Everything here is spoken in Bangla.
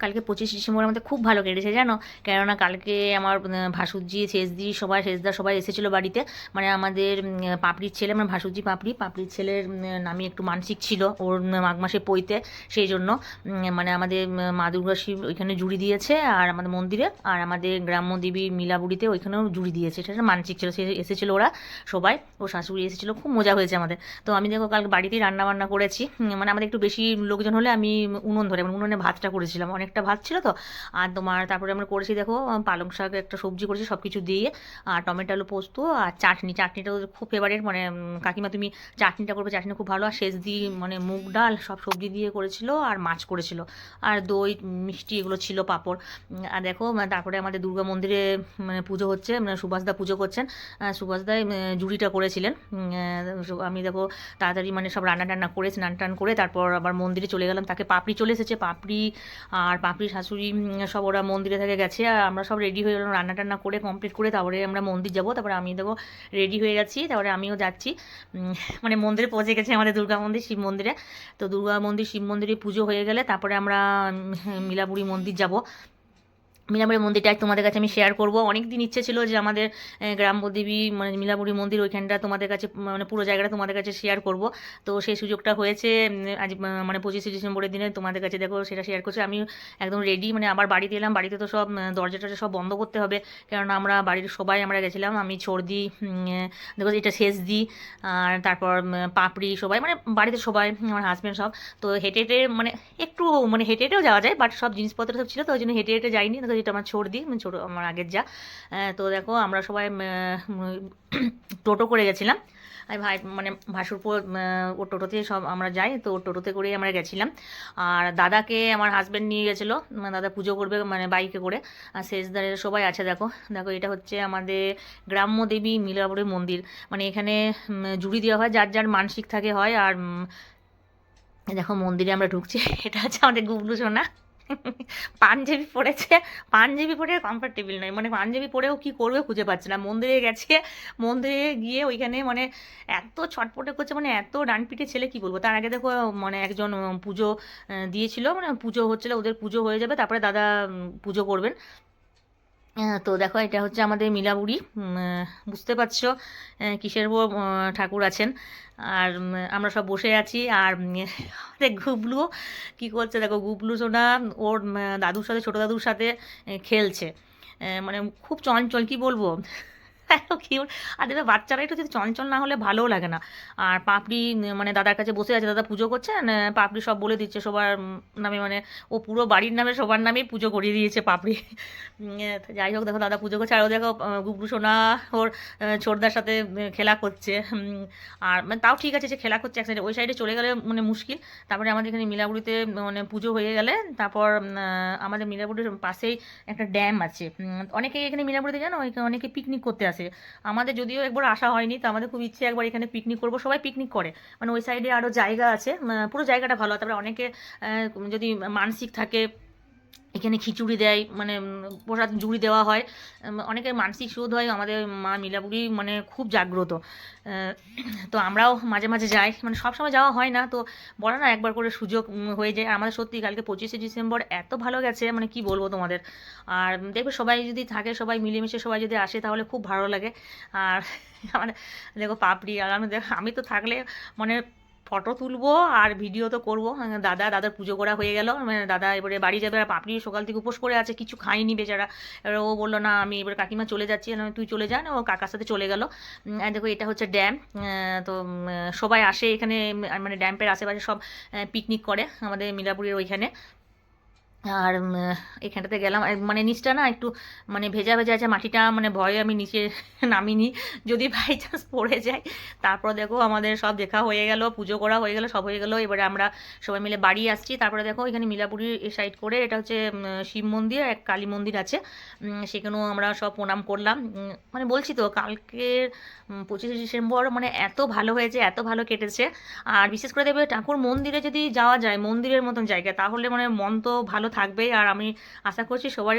কালকে 25 ডিসেম্বর আমাদের খুব ভালো কেটেছে জানো। কেননা কালকে আমার ভাসুরজি সেজদি সবাই সেজদা সবাই এসেছিলো বাড়িতে। মানে আমাদের পাপড়ির ছেলে, আমার ভাসুরজি পাপড়ির ছেলের নামে একটু মানসিক ছিল ওর মাঘ মাসে পইতে, সেই জন্য মানে আমাদের মা দুর্গা শিব ওইখানে জুড়ি দিয়েছে আর আমাদের মন্দিরে, আর আমাদের গ্রাম্য দেবী মিলাবুড়িতে ওইখানেও জুড়ি দিয়েছে। সেটা মানসিক ছিল, সে এসেছিলো ওরা সবাই, ও শাশুড়ি এসেছিলো, খুব মজা হয়েছে আমাদের। তো আমি দেখো কালকে বাড়িতেই রান্না বান্না করেছি। মানে আমাদের একটু বেশি লোকজন হলে আমি উনুন ধরে, মানে উনুনে ভাতটা করেছিলাম, অনেকটা ভাত ছিল তো। আর তোমার তারপরে আমরা করেছি দেখো পালং শাক একটা সবজি করেছি সব কিছু দিয়ে, আর টমেটো আলু পোস্ত আর চাটনিটা ওদের খুব ফেভারিট। মানে কাকিমা তুমি চাটনিটা করবে, চাটনি খুব ভালো। আর সেচ দিয়ে মানে মুগ ডাল সব সবজি দিয়ে করেছিল, আর মাছ করেছিল, আর দই মিষ্টি এগুলো ছিল, পাঁপড়। আর দেখো তারপরে আমাদের দুর্গা মন্দিরে মানে পুজো হচ্ছে, মানে সুভাষদা পুজো করছেন। সুভাষদাই জুড়িটা করেছিলেন। আমি দেখো তাড়াতাড়ি মানে সব রান্না টান্না করে স্নান টান করে তারপর আবার মন্দিরে চলে গেলাম। তাকে পাপড়ি চলে এসেছে, পাপড়ি আর পাপড়ির শাশুড়ি সব ওরা মন্দিরে থেকে গেছে, আর আমরা সব রেডি হয়ে গেলাম রান্না টান্না করে কমপ্লিট করে। তারপরে আমরা মন্দির যাব, তারপরে আমি দেখো রেডি হয়ে গেছি, তারপরে আমিও যাচ্ছি। মানে মন্দিরে পৌঁছে গেছে, আমাদের দুর্গা মন্দির শিব মন্দিরে। তো দুর্গা মন্দির শিব মন্দিরে পুজো হয়ে গেলে তারপরে আমরা মিলাপুরি মন্দির যাব। মিলাপুরি মন্দিরটা তোমাদের কাছে আমি শেয়ার করব। অনেক দিন ইচ্ছে ছিল যে আমাদের গ্রাম্য দেবী মানে মিলাপুরি মন্দির ওইখানটা তোমাদের কাছে মানে পুরো জায়গাটা তোমাদের কাছে শেয়ার করব। তো সেই সুযোগটা হয়েছে আজ মানে 25 ডিসেম্বরের দিনে তোমাদের কাছে দেখো সেটা শেয়ার করছি। আমি একদম রেডি, মানে আবার বাড়িতে এলাম। বাড়িতে তো সব দরজা টরজা সব বন্ধ করতে হবে, কেননা আমরা বাড়ির সবাই আমরা গেছিলাম। আমি ছর্দি দেখো এটা শেষ দিই, আর তারপর পাপড়ি সবাই মানে বাড়িতে সবাই, আমার হাজব্যান্ড সব। তো হেঁটে হেঁটে মানে একটু মানে হেঁটে হেঁটেও যাওয়া যায়, বাট সব জিনিসপত্র সব ছিল তো ওই জন্য হেঁটে হেঁটে যাইনি। দেখো যেটা আমার ছর্দি মানে ছোটো আমার আগের যা। তো দেখো আমরা সবাই টোটো করে গেছিলাম। আমি ভাই মানে ভাসুরপুর ওর টোটোতে সব আমরা যাই, তো ওর টোটোতে করেই আমরা গেছিলাম। আর দাদাকে আমার হাজব্যান্ড নিয়ে গেছিলো, মানে দাদা পুজো করবে মানে বাইকে করে। আর শেষদারের সবাই আছে দেখো। দেখো এটা হচ্ছে আমাদের গ্রাম্য দেবী মিলাপুরের মন্দির। মানে এখানে জুড়ি দেওয়া হয়, যার যার মানসিক থাকে হয়। আর দেখো মন্দিরে আমরা ঢুকছি। এটা হচ্ছে আমাদের গুবলু সোনা। পাঞ্জাবি পরেছে, পাঞ্জাবি পরে কমফর্টেবল নয়, মানে পাঞ্জাবি পরেও কি করবে খুঁজে পাচ্ছে না। মন্দিরে গেছে, মন্দিরে গিয়ে ওইখানে মানে এত ছটপটে করছে, মানে এত ডানপিটে ছেলে কি বলবো। তার আগে দেখো মানে একজন পুজো দিয়েছিল, মানে পুজো হচ্ছিল, ওদের পুজো হয়ে যাবে তারপরে দাদা পুজো করবেন। তো দেখো এটা হচ্ছে আমাদের মিলাবুড়ি। বুঝতে পারছো কিসের উপর ঠাকুর আছেন। আর আমরা সব বসে আছি। আর আমাদের গুবলু কি করছে দেখো, গুবলু সোনা ওর দাদুর সাথে, ছোটো দাদুর সাথে খেলছে। মানে খুব চঞ্চল কি বলবো। এত কিউট। আর দেখবে বাচ্চারা একটু যদি চঞ্চল না হলে ভালোও লাগে না। আর পাপড়ি মানে দাদার কাছে বসে আছে, দাদা পুজো করছেন, পাপড়ি সব বলে দিচ্ছে সবার নামে, মানে ও পুরো বাড়ির নামে সবার নামেই পুজো করিয়ে দিয়েছে পাপড়ি। যাই হোক দেখো দাদা পুজো করছে, আর ও দেখো গুবলু সোনা ওর ছোটদার সাথে খেলা করছে। আর মানে তাও ঠিক আছে যে খেলা করছে, এক সাইডে ওই সাইডে চলে গেলে মানে মুশকিল। তারপরে আমাদের এখানে মিলাপুরিতে মানে পুজো হয়ে গেলে তারপর আমাদের মিলাপুরির পাশেই একটা ড্যাম আছে। অনেকেই এখানে মিলাপুরিতে জানো অনেকে পিকনিক করতে আসে। আমাদের যদিও একবার আসা হয়নি, তো আমাদের খুব ইচ্ছে একবার এখানে পিকনিক করবো। সবাই পিকনিক করে, মানে ওই সাইডে আরও জায়গা আছে, পুরো জায়গাটা ভালো। তারপরে অনেকে যদি মানসিক থাকে এখানে খিচুড়ি দেয়, মানে প্রসাদ জুড়ি দেওয়া হয়। অনেকের মানসিক শোধ হয়। আমাদের মা মিলাপুরি মানে খুব জাগ্রত। আহ, তো আমরাও মাঝে মাঝে যাই, মানে সব সময় যাওয়া হয় না, তো বলে না একবার করে সুযোগ হয়ে যায়। আর আমাদের সত্যি কালকে 25 ডিসেম্বর এত ভালো গেছে, মানে কি বলবো তোমাদের। আর দেখবে সবাই যদি থাকে, সবাই মিলেমিশে সবাই যদি আসে তাহলে খুব ভালো লাগে। আর মানে দেখো পাপড়ি, আর আমি তো থাকলে মানে ফটো তুলবো আর ভিডিও তো করবো। দাদার পুজো করা হয়ে গেল, মানে দাদা এবারে বাড়ি যাবে। আর পাপড়ি সকাল থেকে উপোস করে আছে, কিছু খাইনি বেচারা। এবার ও বললো না আমি এবার কাকিমা চলে যাচ্ছি, তুই চলে যা না, ও কাকার সাথে চলে গেল। আর দেখো এটা হচ্ছে ড্যাম। তো সবাই আসে এখানে, মানে ড্যাম্পের আশেপাশে সব পিকনিক করে আমাদের মিলাপুরের ওইখানে। আর এখানটাতে গেলাম, মানে নিচটা না একটু মানে ভেজা ভেজা আছে মাটিটা, মানে ভয়ে আমি নিচে নামিনি, যদি বাই চান্স পড়ে যায়। তারপর দেখো আমাদের সব দেখা হয়ে গেল, পুজো করা হয়ে গেল, সব হয়ে গেল। এবারে আমরা সবাই মিলে বাড়ি আসছি। তারপরে দেখো এখানে মিলাপুরির সাইড করে এটা হচ্ছে শিব মন্দির, এক কালী মন্দির আছে। সেখানেও আমরা সব প্রণাম করলাম। মানে বলছি তো কালকের 25 ডিসেম্বর মানে এত ভালো হয়েছে, এত ভালো কেটেছে। আর বিশেষ করে দেখবে ঠাকুর মন্দিরে যদি যাওয়া যায়, মন্দিরের মতন জায়গা, তাহলে মানে মন তো ভালো থাকবেই। আর আমি আশা করছি সবার